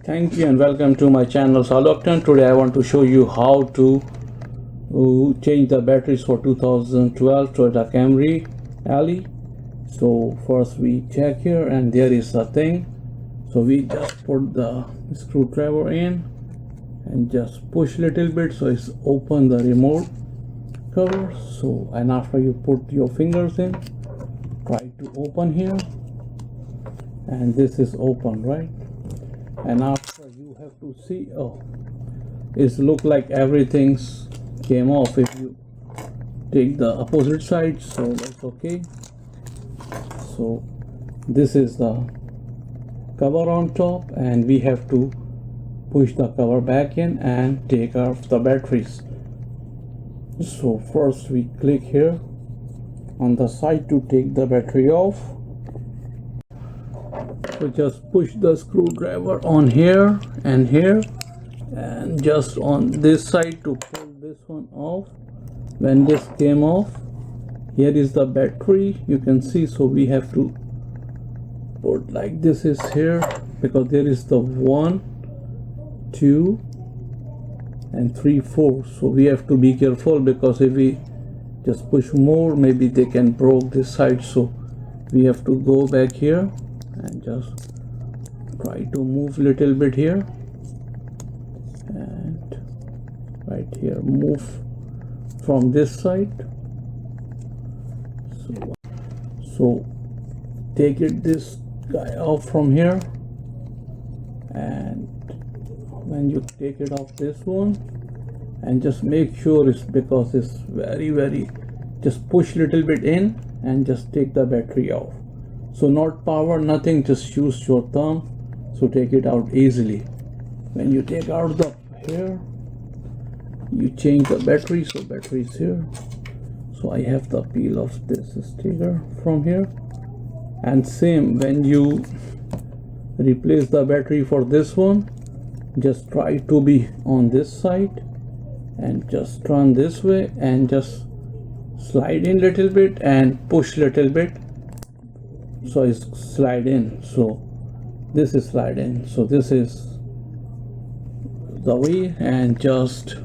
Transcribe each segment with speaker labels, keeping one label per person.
Speaker 1: Thank you and welcome to my channel Salopton. Today I want to show you how to change the batteries for 2012 Toyota Camry Alley. So first we check here and there is a thing. So we just put the screwdriver in and just push little bit so it's open the remote cover. So and after you put your fingers in, try to open here and this is open, right? And after you have to see, oh, it look like everything's came off if you take the opposite side, so that's okay. So this is the cover on top and we have to push the cover back in and take off the batteries. So first we click here on the side to take the battery off. So just push the screwdriver on here and here and just on this side to pull this one off. When this came off, here is the battery, you can see. So we have to put like this is here because there is the 1, 2 and 3, 4. So we have to be careful because if we just push more, maybe they can break this side. So we have to go back here and just try to move little bit here and right here move from this side. So take it this guy off from here, and when you take it off this one and just make sure it's because it's very just push little bit in and just take the battery off. So not power, nothing, just use your thumb. So take it out easily. When you take out the here, you change the battery. So battery is here. So I have the peel of this sticker from here. And same when you replace the battery for this one, just try to be on this side and just turn this way and just slide in little bit and push little bit. So it's slide in, so this is slide in, so this is the way, and just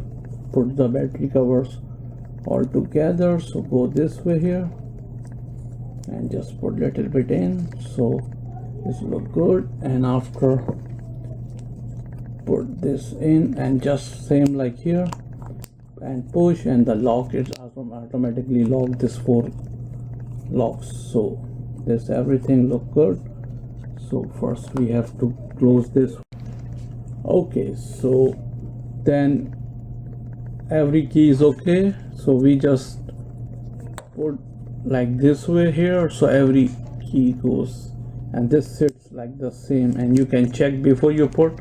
Speaker 1: put the battery covers all together. So go this way here and just put little bit in, so this look good. And after put this in and just same like here and push, and the lock is automatically locked, this 4 locks. So this everything look good. So first we have to close this. Okay, so then every key is okay. So we just put like this way here, so every key goes and this sits like the same, and you can check before you put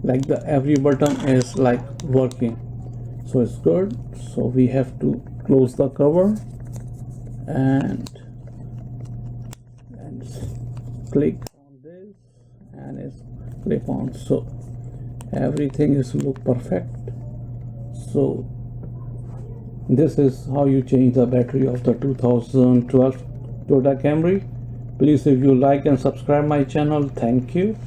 Speaker 1: like the every button is like working, so it's good. So we have to close the cover and click on this and it's click on, so everything is look perfect. So this is how you change the battery of the 2012 Toyota Camry. Please, if you like and subscribe my channel, thank you.